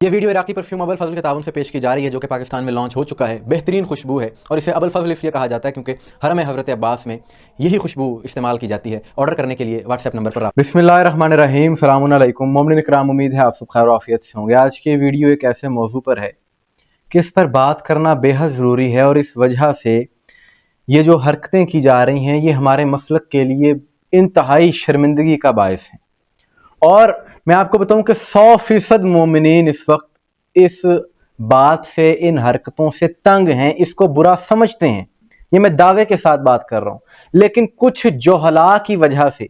ये video Iraqi perfume Abul फजल के ताउन से पेश की जा रही है, जो कि पाकिस्तान में लॉन्च हो चुका है। बेहतरीन खुशबू है और इसे अबुल फजल इसलिए कहा जाता है क्योंकि हरम हज़रत अब्बास में यही खुशबू इस्तेमाल की जाती है। ऑर्डर करने के लिए व्हाट्सएप नंबर पर बिस्मिल्लाहिर्रहमानिर्रहीम, सलामुन अलैकुम। मोमिन इकराम, उम्मीद है आप सब खैर आफियत से होंगे। आज की वीडियो एक ऐसे मौजू पर है कि इस पर बात करना बेहद ज़रूरी है और इस वजह से ये जो हरकतें की जा रही हैं ये हमारे मसलक के लिए इंतहाई शर्मिंदगी का बायस है। और मैं आपको बताऊं कि 100% मोमिनीन इस वक्त इस बात से, इन हरकतों से तंग हैं, इसको बुरा समझते हैं। ये मैं दावे के साथ बात कर रहा हूं, लेकिन कुछ जोहला की वजह से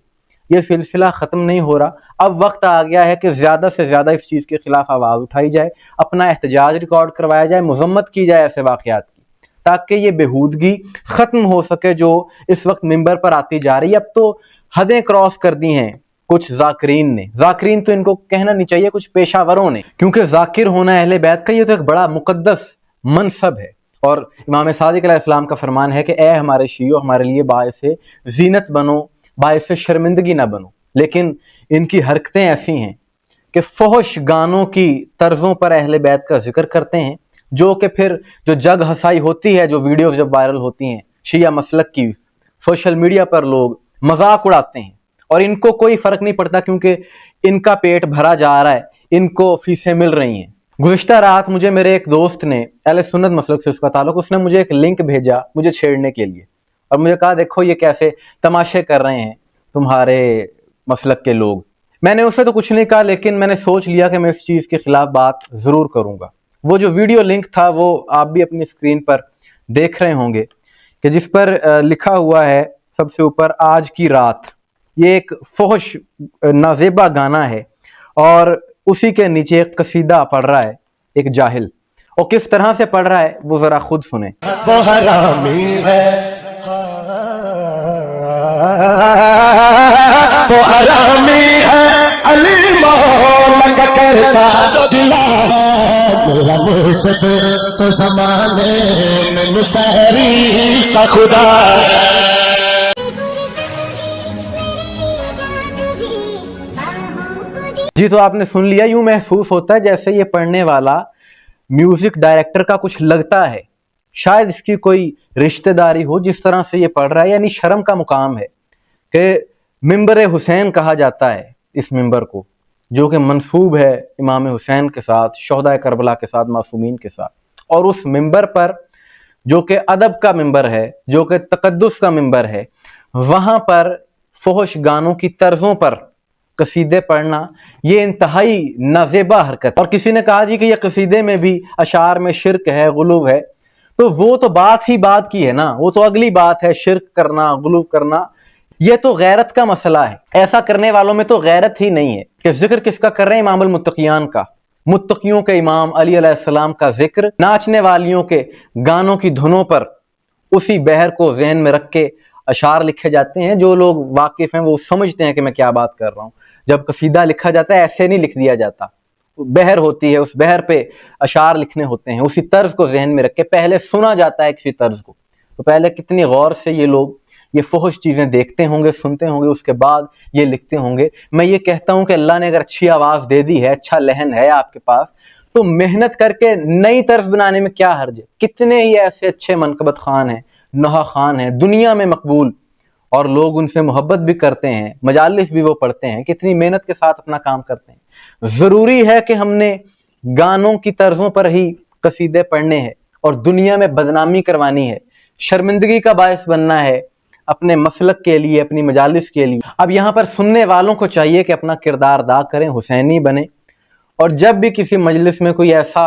ये सिलसिला ख़त्म नहीं हो रहा। अब वक्त आ गया है कि ज़्यादा से ज़्यादा इस चीज़ के खिलाफ आवाज़ उठाई जाए, अपना एहतजाज रिकॉर्ड करवाया जाए, मजम्मत की जाए ऐसे वाक़यात की, ताकि ये बेहूदगी ख़त्म हो सके जो इस वक्त मिंबर पर आती जा रही है। अब तो हदें क्रॉस कर दी हैं कुछ जाकिरीन ने। जाकिरीन तो इनको कहना नहीं चाहिए, कुछ पेशावरों ने, क्योंकि जाकिर होना अहले बैत का ये तो एक बड़ा मुकद्दस मनसब है। और इमाम सादिक अलैहिस्सलाम का फरमान है कि ए हमारे शियो, हमारे लिए बायसे जीनत बनो, बायसे शर्मिंदगी ना बनो। लेकिन इनकी हरकतें ऐसी हैं कि फहश गानों की तर्जों पर अहले बैत का जिक्र करते हैं, जो कि फिर जो जग हसाई होती है, जो वीडियो जब वायरल होती हैं शिया मसलक की, सोशल मीडिया पर लोग मजाक उड़ाते हैं और इनको कोई फर्क नहीं पड़ता क्योंकि इनका पेट भरा जा रहा है, इनको फीसें मिल रही हैं। गुज़िश्ता रात मुझे मेरे एक दोस्त ने, अहले सुन्नत मसलक से उसका ताल्लुक, उसने मुझे एक लिंक भेजा मुझे छेड़ने के लिए और मुझे कहा देखो ये कैसे तमाशे कर रहे हैं तुम्हारे मसलक के लोग। मैंने उससे तो कुछ नहीं कहा, लेकिन मैंने सोच लिया कि मैं इस चीज़ के खिलाफ बात ज़रूर करूँगा। वो जो वीडियो लिंक था वो आप भी अपनी स्क्रीन पर देख रहे होंगे कि जिस पर लिखा हुआ है सबसे ऊपर आज की रात। ये एक फहश नाजेबा गाना है और उसी के नीचे एक कसीदा पढ़ रहा है एक जाहिल, और किस तरह से पढ़ रहा है वो जरा खुद सुने। वो हरामी है, वो हरामी है, अली मौला का करता दिला मेरा मुर्शिद तो ज़माने में मुसहरी का खुदा। जी तो आपने सुन लिया। यूं महसूस होता है जैसे ये पढ़ने वाला म्यूजिक डायरेक्टर का कुछ लगता है, शायद इसकी कोई रिश्तेदारी हो जिस तरह से ये पढ़ रहा है। यानी शर्म का मुकाम है कि मिंबर हुसैन कहा जाता है इस मिंबर को, जो कि मंसूब है इमाम हुसैन के साथ, शोहदा करबला के साथ, मासूमीन के साथ। और उस मिंबर पर जो कि अदब का मिंबर है, जो कि तकद्दुस का मिंबर है, वहां पर फहश गानों की तर्जों पर कसीदे पढ़ना ये इंतहाई नाजेबा हरकत। और किसी ने कहा जी कि ये कसीदे में भी अशार में शिरक है, गुलूब है, तो वो तो बात ही बात की है ना, वो तो अगली बात है। शिरक करना, गुलूब करना, ये तो गैरत का मसला है। ऐसा करने वालों में तो गैरत ही नहीं है। कि जिक्र किसका कर रहे हैं? इमामुल मुत्तकियान का, मुत्तकियों के इमाम अली अलैहिस्सलाम का जिक्र, नाचने वालियों के गानों की धुनों पर उसी बहर को ज़हन में रख के अशार लिखे जाते हैं। जो लोग वाकिफ हैं वो समझते हैं कि मैं क्या बात कर रहा हूं। जब कसीदा लिखा जाता है ऐसे नहीं लिख दिया जाता, बहर होती है, उस बहर पे अशार लिखने होते हैं, उसी तर्ज को ज़हन में रख के पहले सुना जाता है किसी तर्ज को। तो पहले कितनी गौर से ये लोग ये फहश चीज़ें देखते होंगे, सुनते होंगे, उसके बाद ये लिखते होंगे। मैं ये कहता हूं कि अल्लाह ने अगर अच्छी आवाज़ दे दी है, अच्छा लहन है आपके पास, तो मेहनत करके नई तर्ज बनाने में क्या हर्ज है। कितने ही ऐसे अच्छे मनकबत खान हैं, नहा खान हैं दुनिया में मकबूल, और लोग उनसे मोहब्बत भी करते हैं, मजालिस भी वो पढ़ते हैं, कितनी मेहनत के साथ अपना काम करते हैं। जरूरी है कि हमने गानों की तर्जों पर ही कसीदे पढ़ने हैं और दुनिया में बदनामी करवानी है, शर्मिंदगी का बायस बनना है अपने मसलक के लिए, अपनी मजालिस के लिए। अब यहाँ पर सुनने वालों को चाहिए कि अपना किरदार अदा करें, हुसैनी बने, और जब भी किसी मजलिस में कोई ऐसा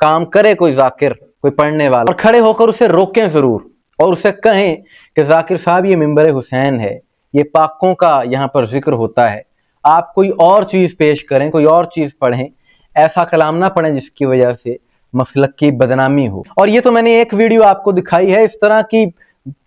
काम करे, कोई जाकिर, कोई पढ़ने वाला, और खड़े होकर उसे रोकें जरूर और उसे कहें कि जाकिर साहब ये मिंबर हुसैन है, ये पाकों का यहाँ पर जिक्र होता है, आप कोई और चीज़ पेश करें, कोई और चीज़ पढ़ें, ऐसा कलाम ना पढ़ें जिसकी वजह से मसलक की बदनामी हो। और ये तो मैंने एक वीडियो आपको दिखाई है, इस तरह की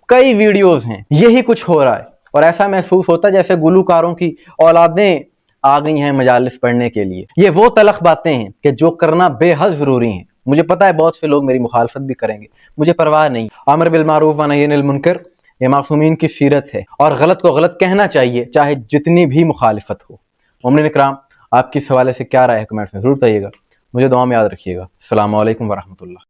कई वीडियोस हैं, यही कुछ हो रहा है। और ऐसा महसूस होता है जैसे गुलूकारों की औलादें आ गई हैं मजालिस पढ़ने के लिए। ये वो तलख बातें हैं कि जो करना बेहद जरूरी है। मुझे पता है बहुत से लोग मेरी मुखालफत भी करेंगे, मुझे परवाह नहीं। अमर बिल मारूफ व नही अनिल मुनकर ये मासूमीन की सीरत है और गलत को गलत कहना चाहिए, चाहे जितनी भी मुखालिफत हो। मोमिन इकराम, आपकी इस हवाले से क्या राय है? कमेंट्स में जरूर बताइएगा। مجھے دعا میں یاد رکھیے گا. السلام علیکم ورحمۃ اللہ.